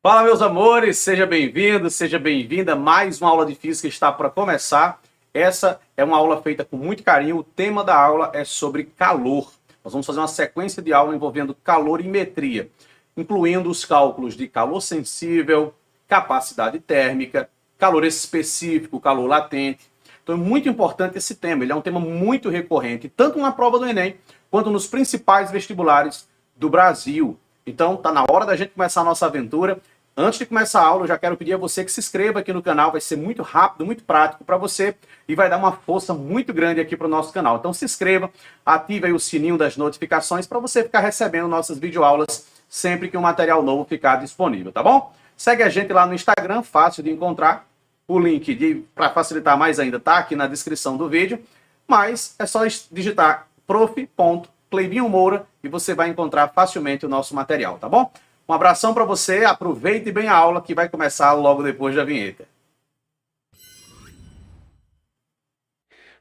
Fala, meus amores, seja bem-vindo, seja bem-vinda. Mais uma aula de física está para começar. Essa é uma aula feita com muito carinho. O tema da aula é sobre calor. Nós vamos fazer uma sequência de aula envolvendo calorimetria, incluindo os cálculos de calor sensível, capacidade térmica, calor específico, calor latente. Então é muito importante esse tema. Ele é um tema muito recorrente, tanto na prova do Enem, quanto nos principais vestibulares do Brasil. Então está na hora da gente começar a nossa aventura. Antes de começar a aula, eu já quero pedir a você que se inscreva aqui no canal. Vai ser muito rápido, muito prático para você e vai dar uma força muito grande aqui para o nosso canal. Então se inscreva, ative aí o sininho das notificações para você ficar recebendo nossas videoaulas sempre que um material novo ficar disponível, tá bom? Segue a gente lá no Instagram, fácil de encontrar. O link, para facilitar mais ainda, tá aqui na descrição do vídeo. Mas é só digitar prof.cleibinho Moura e você vai encontrar facilmente o nosso material, tá bom? Um abração para você, aproveite bem a aula que vai começar logo depois da vinheta.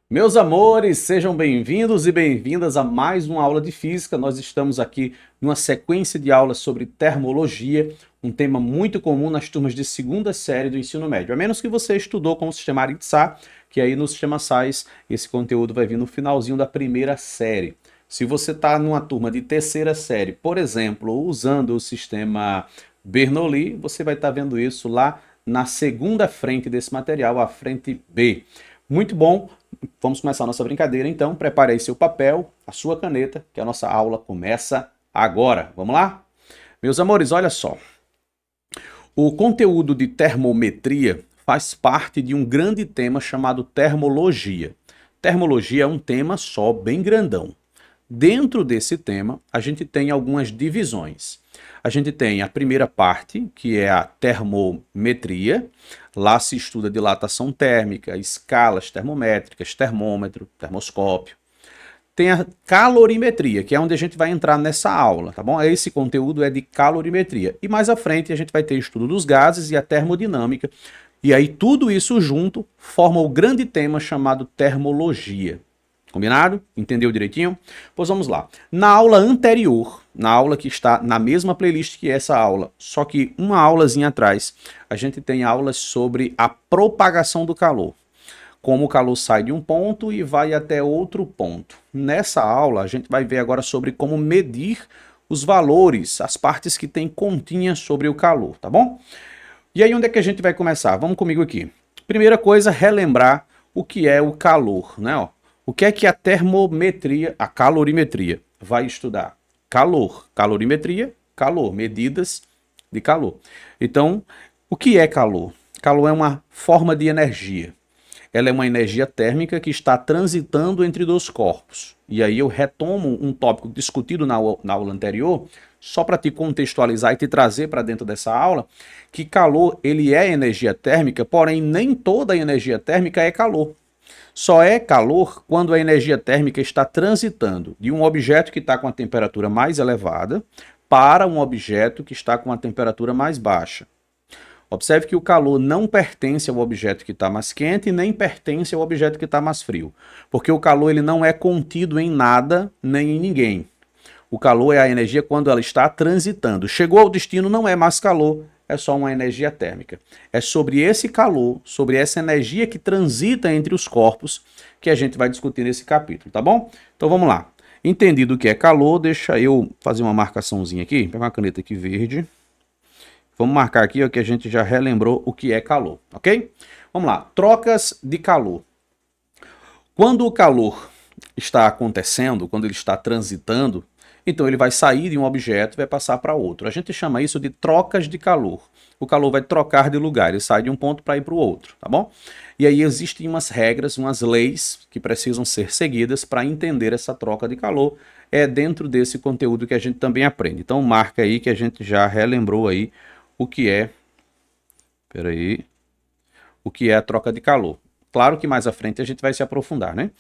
Meus amores, sejam bem-vindos e bem-vindas a mais uma aula de física. Nós estamos aqui numa sequência de aulas sobre termologia, um tema muito comum nas turmas de segunda série do ensino médio. A menos que você estudou com o sistema Aritsá, que aí no sistema SAIS esse conteúdo vai vir no finalzinho da primeira série. Se você está numa turma de terceira série, por exemplo, usando o sistema Bernoulli, você vai estar vendo isso lá na segunda frente desse material, a frente B. Muito bom, vamos começar a nossa brincadeira então. Prepare aí seu papel, a sua caneta, que a nossa aula começa agora. Vamos lá? Meus amores, olha só. O conteúdo de termometria faz parte de um grande tema chamado termologia. Termologia é um tema só, bem grandão. Dentro desse tema, a gente tem algumas divisões. A gente tem a primeira parte, que é a termometria. Lá se estuda dilatação térmica, escalas termométricas, termômetro, termoscópio. Tem a calorimetria, que é onde a gente vai entrar nessa aula, tá bom? Esse conteúdo é de calorimetria. E mais à frente a gente vai ter estudo dos gases e a termodinâmica. E aí tudo isso junto forma o grande tema chamado termologia. Combinado? Entendeu direitinho? Pois vamos lá. Na aula anterior, na aula que está na mesma playlist que essa aula, só que uma aulazinha atrás, a gente tem aulas sobre a propagação do calor. Como o calor sai de um ponto e vai até outro ponto. Nessa aula, a gente vai ver agora sobre como medir os valores, as partes que tem continha sobre o calor, tá bom? E aí onde é que a gente vai começar? Vamos comigo aqui. Primeira coisa, relembrar o que é o calor, né? Ó. O que é que a termometria, a calorimetria, vai estudar? Calor, calorimetria, calor, medidas de calor. Então, o que é calor? Calor é uma forma de energia. Ela é uma energia térmica que está transitando entre dois corpos. E aí eu retomo um tópico discutido na aula anterior, só para te contextualizar e te trazer para dentro dessa aula, que calor ele é energia térmica, porém nem toda energia térmica é calor. Só é calor quando a energia térmica está transitando de um objeto que está com a temperatura mais elevada para um objeto que está com a temperatura mais baixa. Observe que o calor não pertence ao objeto que está mais quente e nem pertence ao objeto que está mais frio. Porque o calor ele não é contido em nada nem em ninguém. O calor é a energia quando ela está transitando. Chegou ao destino, não é mais calor, é só uma energia térmica. É sobre esse calor, sobre essa energia que transita entre os corpos, que a gente vai discutir nesse capítulo, tá bom? Então vamos lá. Entendido o que é calor, deixa eu fazer uma marcaçãozinha aqui. Pegar uma caneta aqui verde. Vamos marcar aqui ó, que a gente já relembrou o que é calor, ok? Vamos lá. Trocas de calor. Quando o calor está acontecendo, quando ele está transitando, então ele vai sair de um objeto e vai passar para outro. A gente chama isso de trocas de calor. O calor vai trocar de lugar, ele sai de um ponto para ir para o outro, tá bom? E aí existem umas regras, umas leis que precisam ser seguidas para entender essa troca de calor. É dentro desse conteúdo que a gente também aprende. Então marca aí que a gente já relembrou aí o que é... o que é a troca de calor. Claro que mais à frente a gente vai se aprofundar, né?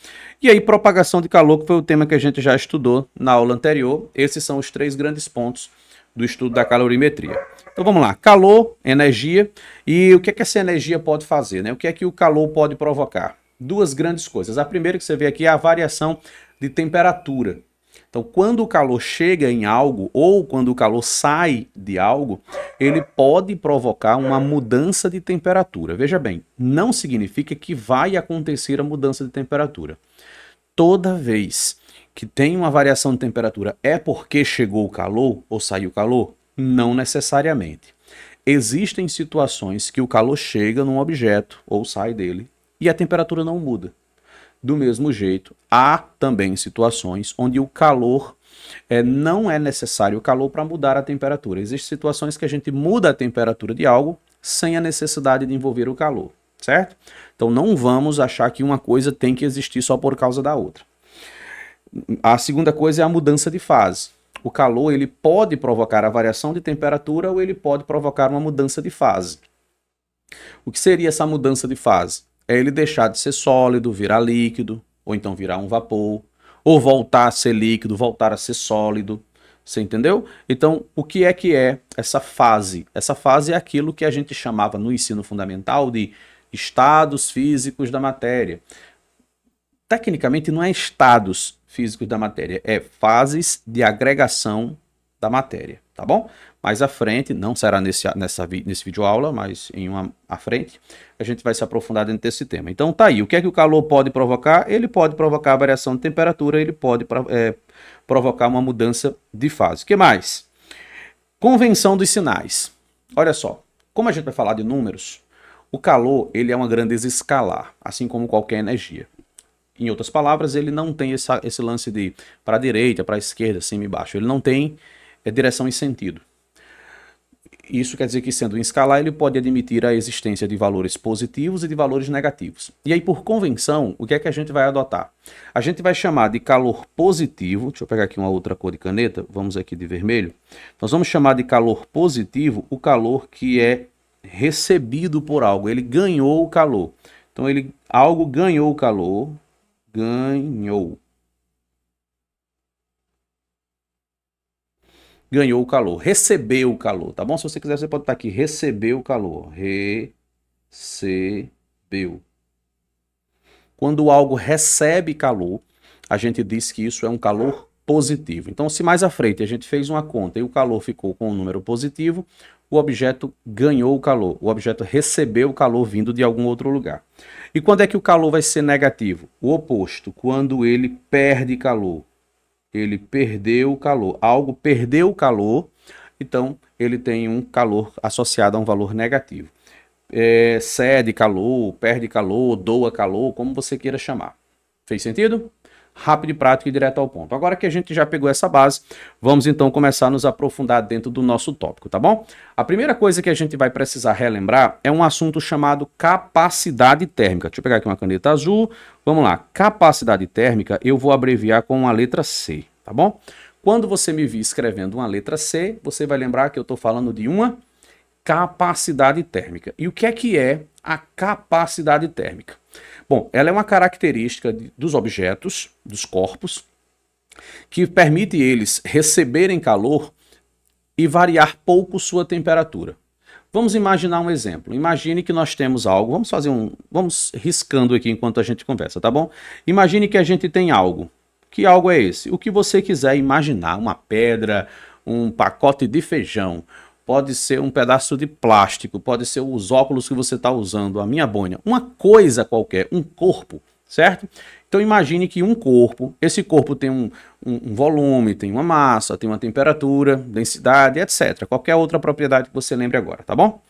E aí, propagação de calor, que foi o tema que a gente já estudou na aula anterior. Esses são os três grandes pontos do estudo da calorimetria. Então vamos lá, calor, energia, e o que é que essa energia pode fazer, né? O que é que o calor pode provocar? Duas grandes coisas. A primeira que você vê aqui é a variação de temperatura. Então, quando o calor chega em algo ou quando o calor sai de algo, ele pode provocar uma mudança de temperatura. Veja bem, não significa que vai acontecer a mudança de temperatura. Toda vez que tem uma variação de temperatura é porque chegou o calor ou saiu o calor? Não necessariamente. Existem situações que o calor chega num objeto ou sai dele e a temperatura não muda. Do mesmo jeito, há também situações onde o calor não é necessário o calor para mudar a temperatura. Existem situações que a gente muda a temperatura de algo sem a necessidade de envolver o calor, certo? Então não vamos achar que uma coisa tem que existir só por causa da outra. A segunda coisa é a mudança de fase. O calor ele pode provocar a variação de temperatura ou ele pode provocar uma mudança de fase. O que seria essa mudança de fase? É ele deixar de ser sólido, virar líquido, ou então virar um vapor, ou voltar a ser líquido, voltar a ser sólido. Você entendeu? Então, o que é essa fase? Essa fase é aquilo que a gente chamava no ensino fundamental de estados físicos da matéria. Tecnicamente, não é estados físicos da matéria, é fases de agregação da matéria, tá bom? Mais à frente, não será nesse vídeo aula, mas em uma à frente, a gente vai se aprofundar dentro desse tema. Então tá aí, o que é que o calor pode provocar? Ele pode provocar a variação de temperatura, ele pode provocar uma mudança de fase. O que mais? Convenção dos sinais. Olha só, como a gente vai falar de números, o calor ele é uma grandeza escalar, assim como qualquer energia. Em outras palavras, ele não tem esse lance de para a direita, para a esquerda, cima e baixo. Ele não tem direção e sentido. Isso quer dizer que, sendo um escalar, ele pode admitir a existência de valores positivos e de valores negativos. E aí, por convenção, o que é que a gente vai adotar? A gente vai chamar de calor positivo, deixa eu pegar aqui uma outra cor de caneta, vamos aqui de vermelho. Nós vamos chamar de calor positivo o calor que é recebido por algo, ele ganhou o calor. Então, algo ganhou o calor, ganhou o calor, recebeu o calor, tá bom? Se você quiser, você pode estar aqui, recebeu o calor, recebeu. Quando algo recebe calor, a gente diz que isso é um calor positivo. Então, se mais à frente a gente fez uma conta e o calor ficou com um número positivo, o objeto ganhou o calor, o objeto recebeu o calor vindo de algum outro lugar. E quando é que o calor vai ser negativo? O oposto, quando ele perde calor. Ele perdeu o calor. Algo perdeu o calor, então ele tem um calor associado a um valor negativo. Cede calor, perde calor, doa calor, como você queira chamar. Fez sentido? Rápido e prático e direto ao ponto. Agora que a gente já pegou essa base, vamos então começar a nos aprofundar dentro do nosso tópico, tá bom? A primeira coisa que a gente vai precisar relembrar é um assunto chamado capacidade térmica. Deixa eu pegar aqui uma caneta azul. Vamos lá. Capacidade térmica eu vou abreviar com a letra C, tá bom? Quando você me vir escrevendo uma letra C, você vai lembrar que eu estou falando de uma capacidade térmica. E o que é a capacidade térmica? Bom, ela é uma característica dos objetos, dos corpos, que permite eles receberem calor e variar pouco sua temperatura. Vamos imaginar um exemplo. Imagine que nós temos algo, vamos riscando aqui enquanto a gente conversa, tá bom? Imagine que a gente tem algo. Que algo é esse? O que você quiser imaginar, uma pedra, um pacote de feijão, pode ser um pedaço de plástico, pode ser os óculos que você está usando, a minha boina, uma coisa qualquer, um corpo, certo? Então imagine que um corpo, esse corpo tem um volume, tem uma massa, tem uma temperatura, densidade, etc. Qualquer outra propriedade que você lembre agora, tá bom?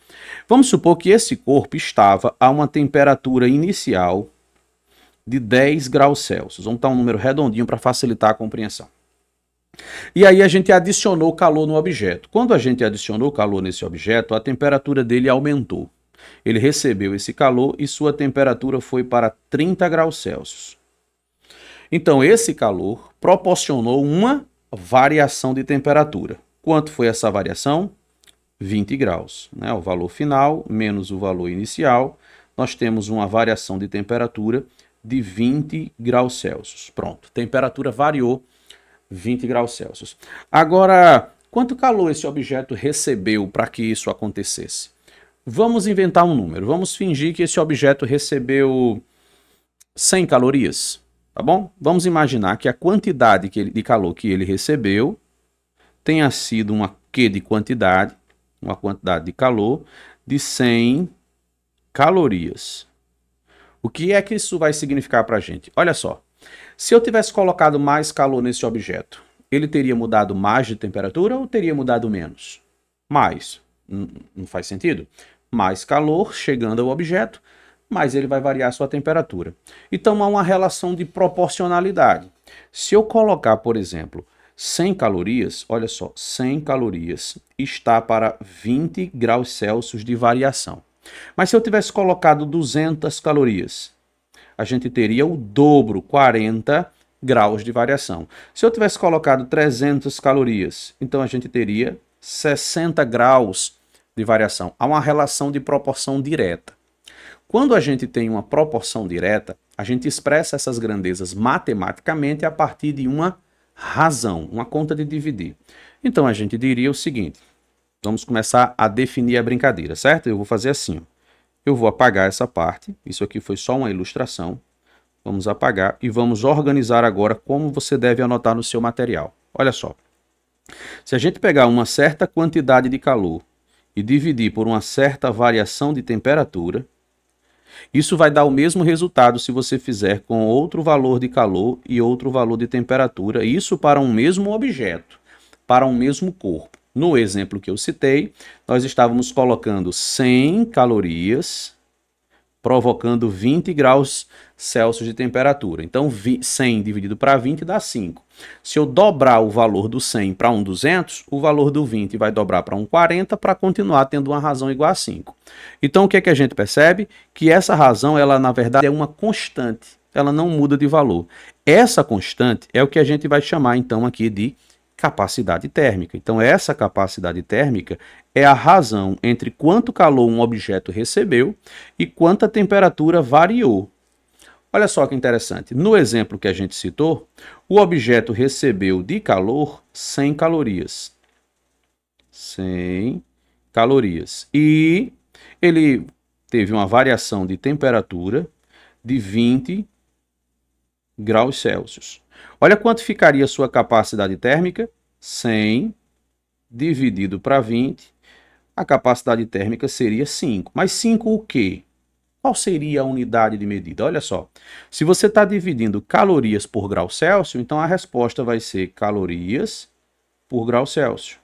Vamos supor que esse corpo estava a uma temperatura inicial de 10 graus Celsius. Vamos dar um número redondinho para facilitar a compreensão. E aí a gente adicionou calor no objeto. Quando a gente adicionou calor nesse objeto, a temperatura dele aumentou. Ele recebeu esse calor e sua temperatura foi para 30 graus Celsius. Então esse calor proporcionou uma variação de temperatura. Quanto foi essa variação? 20 graus. Né? O valor final menos o valor inicial, nós temos uma variação de temperatura de 20 graus Celsius. Pronto, temperatura variou 20 graus Celsius. Agora, quanto calor esse objeto recebeu para que isso acontecesse? Vamos inventar um número. Vamos fingir que esse objeto recebeu 100 calorias. tá bom? Vamos imaginar que a quantidade de calor que ele recebeu tenha sido uma Q de quantidade, uma quantidade de calor de 100 calorias. O que é que isso vai significar para a gente? Olha só, se eu tivesse colocado mais calor nesse objeto, ele teria mudado mais de temperatura ou teria mudado menos? Mais. Não faz sentido? Mais calor chegando ao objeto, mais ele vai variar a sua temperatura. Então há uma relação de proporcionalidade. Se eu colocar, por exemplo, 100 calorias, olha só, 100 calorias está para 20 graus Celsius de variação. Mas se eu tivesse colocado 200 calorias, a gente teria o dobro, 40 graus de variação. Se eu tivesse colocado 300 calorias, então a gente teria 60 graus de variação. Há uma relação de proporção direta. Quando a gente tem uma proporção direta, a gente expressa essas grandezas matematicamente a partir de uma razão, uma conta de dividir. Então a gente diria o seguinte, vamos começar a definir a brincadeira, certo? Eu vou fazer assim, ó. Eu vou apagar essa parte, isso aqui foi só uma ilustração. Vamos apagar e vamos organizar agora como você deve anotar no seu material. Olha só, se a gente pegar uma certa quantidade de calor e dividir por uma certa variação de temperatura, isso vai dar o mesmo resultado se você fizer com outro valor de calor e outro valor de temperatura, isso para um mesmo objeto, para um mesmo corpo. No exemplo que eu citei, nós estávamos colocando 100 calorias, provocando 20 graus Celsius de temperatura. Então, 100 dividido para 20 dá 5. Se eu dobrar o valor do 100 para um 200, o valor do 20 vai dobrar para um 40 para continuar tendo uma razão igual a 5. Então, o que é que a gente percebe? Que essa razão, ela na verdade é uma constante. Ela não muda de valor. Essa constante é o que a gente vai chamar então aqui de capacidade térmica. Então, essa capacidade térmica é a razão entre quanto calor um objeto recebeu e quanta temperatura variou. Olha só que interessante. No exemplo que a gente citou, o objeto recebeu de calor 100 calorias. 100 calorias. E ele teve uma variação de temperatura de 20 graus Celsius. Olha quanto ficaria a sua capacidade térmica. 100 dividido para 20, a capacidade térmica seria 5. Mas 5 o quê? Qual seria a unidade de medida? Olha só, se você está dividindo calorias por grau Celsius, então a resposta vai ser calorias por grau Celsius.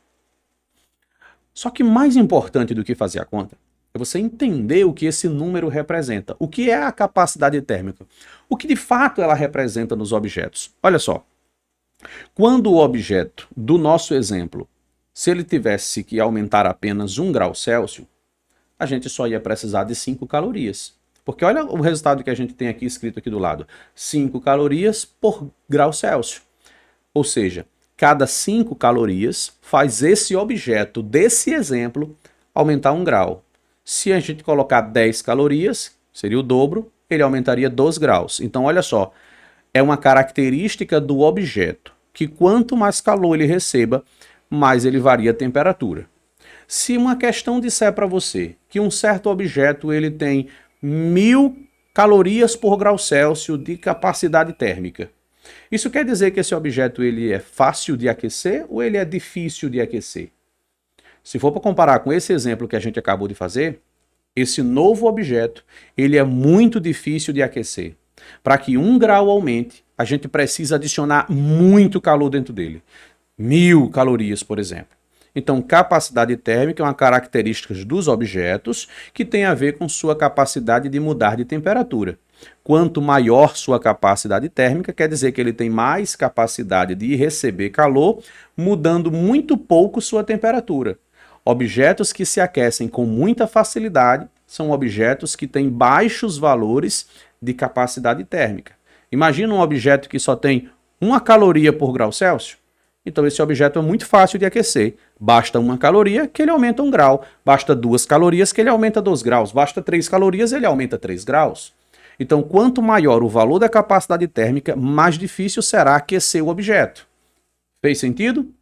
Só que mais importante do que fazer a conta é você entender o que esse número representa. O que é a capacidade térmica? O que de fato ela representa nos objetos? Olha só, quando o objeto do nosso exemplo, se ele tivesse que aumentar apenas 1 grau Celsius, a gente só ia precisar de 5 calorias. Porque olha o resultado que a gente tem aqui escrito aqui do lado. 5 calorias por grau Celsius. Ou seja, cada 5 calorias faz esse objeto desse exemplo aumentar 1 grau. Se a gente colocar 10 calorias, seria o dobro, ele aumentaria 2 graus. Então olha só, é uma característica do objeto, que quanto mais calor ele receba, mais ele varia a temperatura. Se uma questão disser para você que um certo objeto ele tem 1000 calorias por grau Celsius de capacidade térmica, isso quer dizer que esse objeto ele é fácil de aquecer ou ele é difícil de aquecer? Se for para comparar com esse exemplo que a gente acabou de fazer, esse novo objeto ele é muito difícil de aquecer. Para que 1 grau aumente, a gente precisa adicionar muito calor dentro dele. 1000 calorias, por exemplo. Então, capacidade térmica é uma característica dos objetos que tem a ver com sua capacidade de mudar de temperatura. Quanto maior sua capacidade térmica, quer dizer que ele tem mais capacidade de receber calor, mudando muito pouco sua temperatura. Objetos que se aquecem com muita facilidade são objetos que têm baixos valores de capacidade térmica. Imagina um objeto que só tem 1 caloria por grau Celsius. Então esse objeto é muito fácil de aquecer. Basta 1 caloria que ele aumenta 1 grau. Basta 2 calorias que ele aumenta 2 graus. Basta 3 calorias ele aumenta 3 graus. Então quanto maior o valor da capacidade térmica, mais difícil será aquecer o objeto. Fez sentido?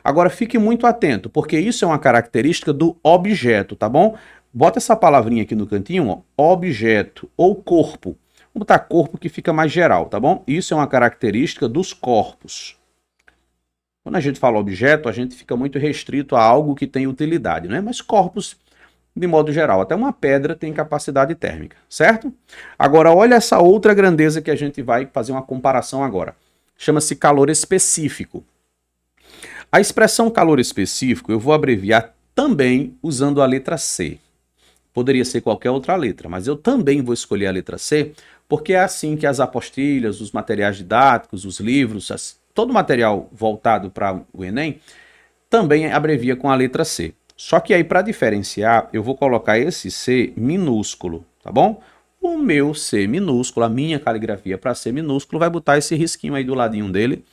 Agora fique muito atento, porque isso é uma característica do objeto, tá bom? Bota essa palavrinha aqui no cantinho, ó, objeto ou corpo. Vamos botar corpo que fica mais geral, tá bom? Isso é uma característica dos corpos. Quando a gente fala objeto, a gente fica muito restrito a algo que tem utilidade, né? Mas corpos, de modo geral, até uma pedra tem capacidade térmica, certo? Agora, olha essa outra grandeza que a gente vai fazer uma comparação agora. Chama-se calor específico. A expressão calor específico eu vou abreviar também usando a letra C. Poderia ser qualquer outra letra, mas eu também vou escolher a letra C, porque é assim que as apostilhas, os materiais didáticos, os livros, todo material voltado para o Enem, também abrevia com a letra C. Só que aí, para diferenciar, eu vou colocar esse C minúsculo, tá bom? O meu C minúsculo, a minha caligrafia para C minúsculo, vai botar esse risquinho aí do ladinho dele,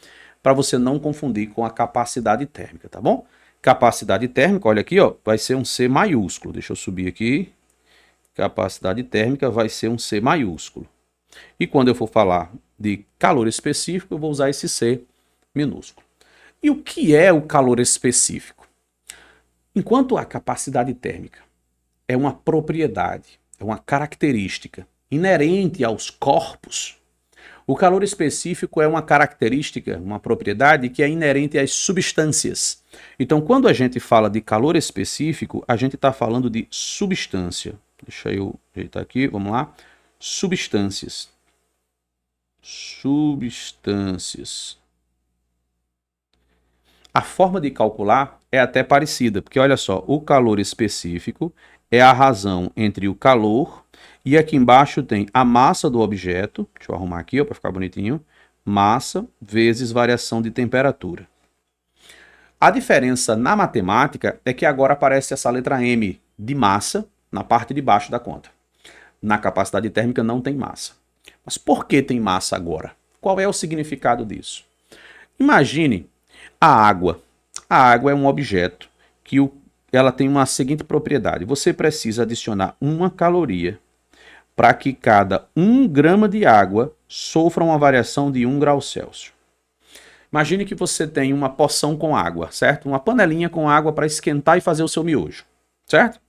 para você não confundir com a capacidade térmica, tá bom? Capacidade térmica, olha aqui, ó, vai ser um C maiúsculo. Deixa eu subir aqui. Capacidade térmica vai ser um C maiúsculo. E quando eu for falar de calor específico, eu vou usar esse C minúsculo. E o que é o calor específico? Enquanto a capacidade térmica é uma propriedade, é uma característica inerente aos corpos, o calor específico é uma característica, uma propriedade que é inerente às substâncias. Então, quando a gente fala de calor específico, a gente está falando de substância. Deixa eu ajeitar aqui, vamos lá. Substâncias. Substâncias. A forma de calcular é até parecida, porque olha só, o calor específico é a razão entre o calor e aqui embaixo tem a massa do objeto, deixa eu arrumar aqui para ficar bonitinho, massa vezes variação de temperatura. A diferença na matemática é que agora aparece essa letra M de massa na parte de baixo da conta. Na capacidade térmica não tem massa. Mas por que tem massa agora? Qual é o significado disso? Imagine a água. A água é um objeto que ela tem uma seguinte propriedade. Você precisa adicionar uma caloria para que cada 1 grama de água sofra uma variação de 1 grau Celsius. Imagine que você tem uma poção com água, certo? Uma panelinha com água para esquentar e fazer o seu miojo, certo?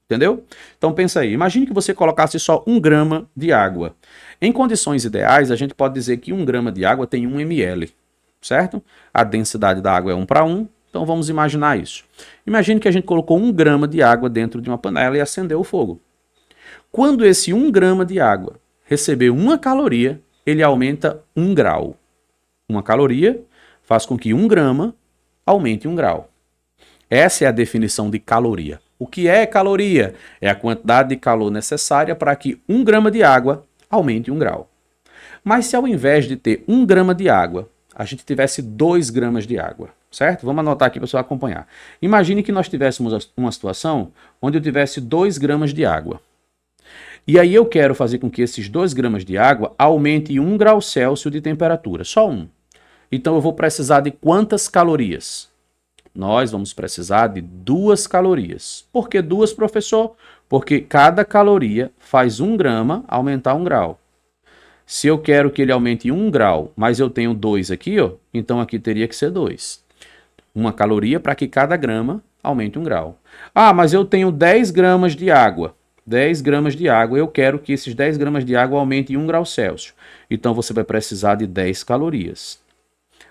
Entendeu? Então pensa aí, imagine que você colocasse só 1 grama de água. Em condições ideais, a gente pode dizer que 1 grama de água tem 1 ml, certo? A densidade da água é 1:1, então vamos imaginar isso. Imagine que a gente colocou 1 grama de água dentro de uma panela e acendeu o fogo. Quando esse 1 grama de água receber 1 caloria, ele aumenta 1 grau. 1 caloria faz com que 1 grama aumente 1 grau. Essa é a definição de caloria. O que é caloria? É a quantidade de calor necessária para que 1 grama de água aumente 1 grau. Mas se ao invés de ter 1 grama de água, a gente tivesse 2 gramas de água, certo? Vamos anotar aqui para você acompanhar. Imagine que nós tivéssemos uma situação onde eu tivesse 2 gramas de água. E aí eu quero fazer com que esses 2 gramas de água aumente 1 grau Celsius de temperatura, só 1. Então eu vou precisar de quantas calorias? Nós vamos precisar de 2 calorias. Por que 2, professor? Porque cada caloria faz 1 grama aumentar 1 grau. Se eu quero que ele aumente 1 grau, mas eu tenho 2 aqui, ó, então aqui teria que ser 2. 1 caloria para que cada grama aumente 1 grau. Ah, mas eu tenho 10 gramas de água. 10 gramas de água, eu quero que esses 10 gramas de água aumentem 1 grau Celsius. Então você vai precisar de 10 calorias.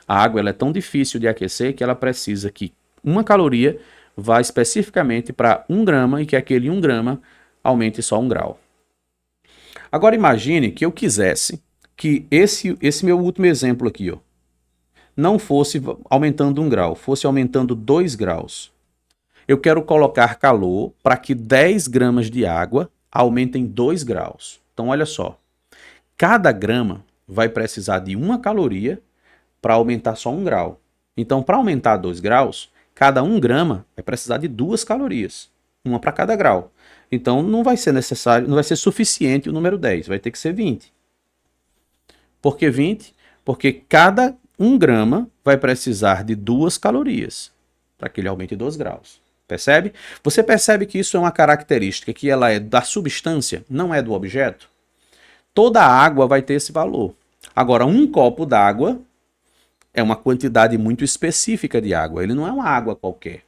A água ela é tão difícil de aquecer que ela precisa que 1 caloria vá especificamente para 1 grama e que aquele 1 grama aumente só 1 grau. Agora imagine que eu quisesse que esse meu último exemplo aqui, ó, não fosse aumentando 1 grau, fosse aumentando 2 graus. Eu quero colocar calor para que 10 gramas de água aumentem 2 graus. Então, olha só. Cada grama vai precisar de 1 caloria para aumentar só 1 grau. Então, para aumentar 2 graus, cada 1 grama vai precisar de 2 calorias. 1 para cada grau. Então, não vai ser necessário, não vai ser suficiente o número 10. Vai ter que ser 20. Por que 20? Porque cada 1 grama vai precisar de 2 calorias para que ele aumente 2 graus. Percebe? Você percebe que isso é uma característica que ela é da substância, não é do objeto? Toda a água vai ter esse valor. Agora, 1 copo d'água é uma quantidade muito específica de água. Ele não é uma água qualquer.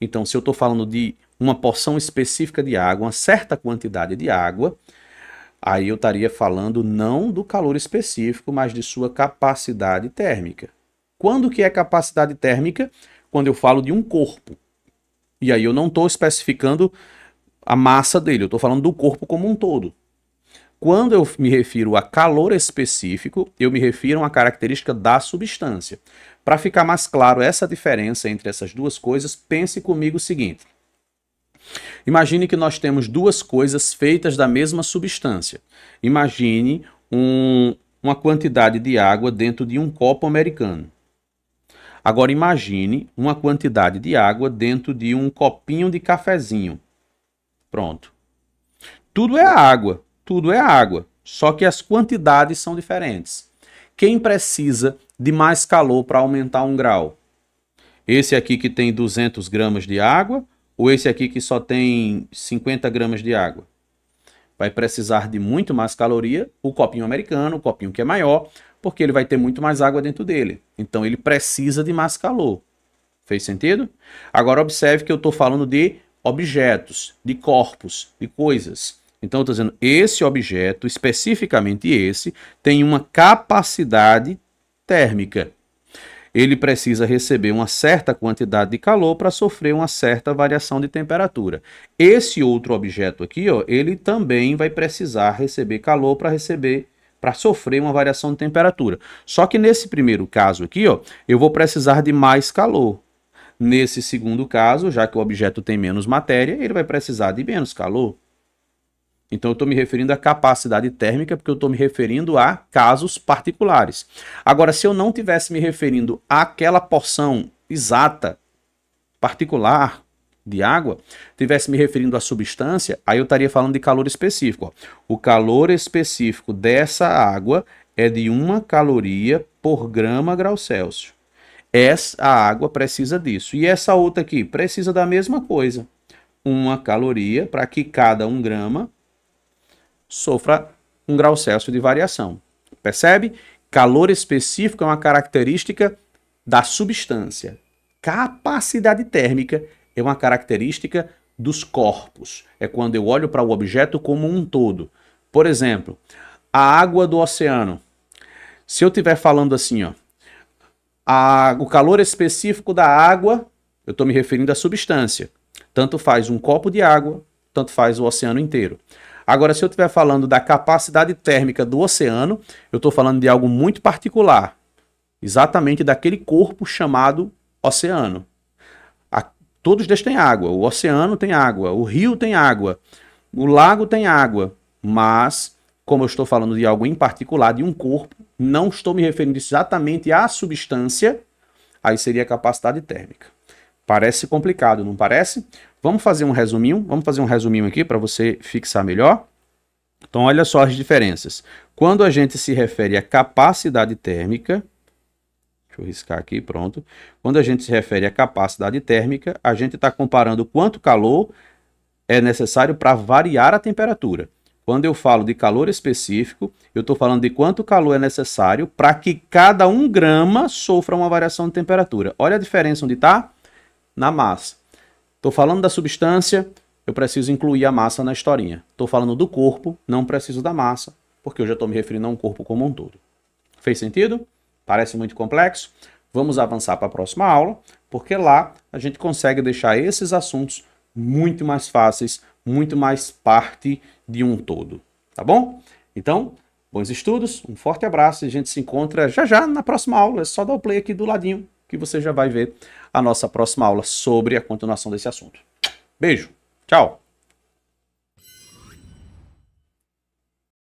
Então, se eu estou falando de uma porção específica de água, uma certa quantidade de água, Aí eu estaria falando não do calor específico, mas de sua capacidade térmica. Quando que é capacidade térmica? Quando eu falo de um corpo. E aí eu não estou especificando a massa dele, eu estou falando do corpo como um todo. Quando eu me refiro a calor específico, eu me refiro a uma característica da substância. Para ficar mais claro essa diferença entre essas duas coisas, pense comigo o seguinte. Imagine que nós temos duas coisas feitas da mesma substância. Imagine uma quantidade de água dentro de um copo americano. Agora imagine uma quantidade de água dentro de um copinho de cafezinho. Pronto. Tudo é água, só que as quantidades são diferentes. Quem precisa de mais calor para aumentar 1 grau? Esse aqui que tem 200 gramas de água ou esse aqui que só tem 50 gramas de água? Vai precisar de muito mais caloria o copinho americano, o copinho que é maior, porque ele vai ter muito mais água dentro dele. Então ele precisa de mais calor. Fez sentido? Agora observe que eu estou falando de objetos, de corpos, de coisas. Então eu estou dizendo, esse objeto, especificamente esse, tem uma capacidade térmica. Ele precisa receber uma certa quantidade de calor para sofrer uma certa variação de temperatura. Esse outro objeto aqui, ó, ele também vai precisar receber calor para sofrer uma variação de temperatura. Só que nesse primeiro caso aqui, ó, eu vou precisar de mais calor. Nesse segundo caso, já que o objeto tem menos matéria, ele vai precisar de menos calor. Então eu estou me referindo à capacidade térmica porque eu estou me referindo a casos particulares. Agora, se eu não estivesse me referindo àquela porção exata, particular de água, estivesse me referindo à substância, aí eu estaria falando de calor específico. Ó. O calor específico dessa água é de 1 caloria por grama grau Celsius. A água precisa disso. E essa outra aqui precisa da mesma coisa. 1 caloria para que cada 1 grama sofra 1 grau Celsius de variação. Percebe? Calor específico é uma característica da substância. Capacidade térmica é uma característica dos corpos. É quando eu olho para o objeto como um todo. Por exemplo, a água do oceano. Se eu estiver falando assim, ó, o calor específico da água, eu estou me referindo à substância. Tanto faz um copo de água, tanto faz o oceano inteiro. Agora, se eu estiver falando da capacidade térmica do oceano, eu estou falando de algo muito particular. Exatamente daquele corpo chamado oceano. Todos eles têm água. O oceano tem água, o rio tem água, o lago tem água. Mas, como eu estou falando de algo em particular, de um corpo, não estou me referindo exatamente à substância, aí seria a capacidade térmica. Parece complicado, não parece? Vamos fazer um resuminho? Vamos fazer um resuminho aqui para você fixar melhor? Então, olha só as diferenças. Quando a gente se refere à capacidade térmica, deixa eu riscar aqui, pronto. Quando a gente se refere à capacidade térmica, a gente está comparando quanto calor é necessário para variar a temperatura. Quando eu falo de calor específico, eu estou falando de quanto calor é necessário para que cada 1 grama sofra uma variação de temperatura. Olha a diferença onde está? Na massa. Estou falando da substância, eu preciso incluir a massa na historinha. Estou falando do corpo, não preciso da massa, porque eu já estou me referindo a um corpo como um todo. Fez sentido? Parece muito complexo? Vamos avançar para a próxima aula, porque lá a gente consegue deixar esses assuntos muito mais fáceis, muito mais parte de um todo. Tá bom? Então, bons estudos, um forte abraço e a gente se encontra já já na próxima aula. É só dar o play aqui do ladinho que você já vai ver a nossa próxima aula sobre a continuação desse assunto. Beijo, tchau!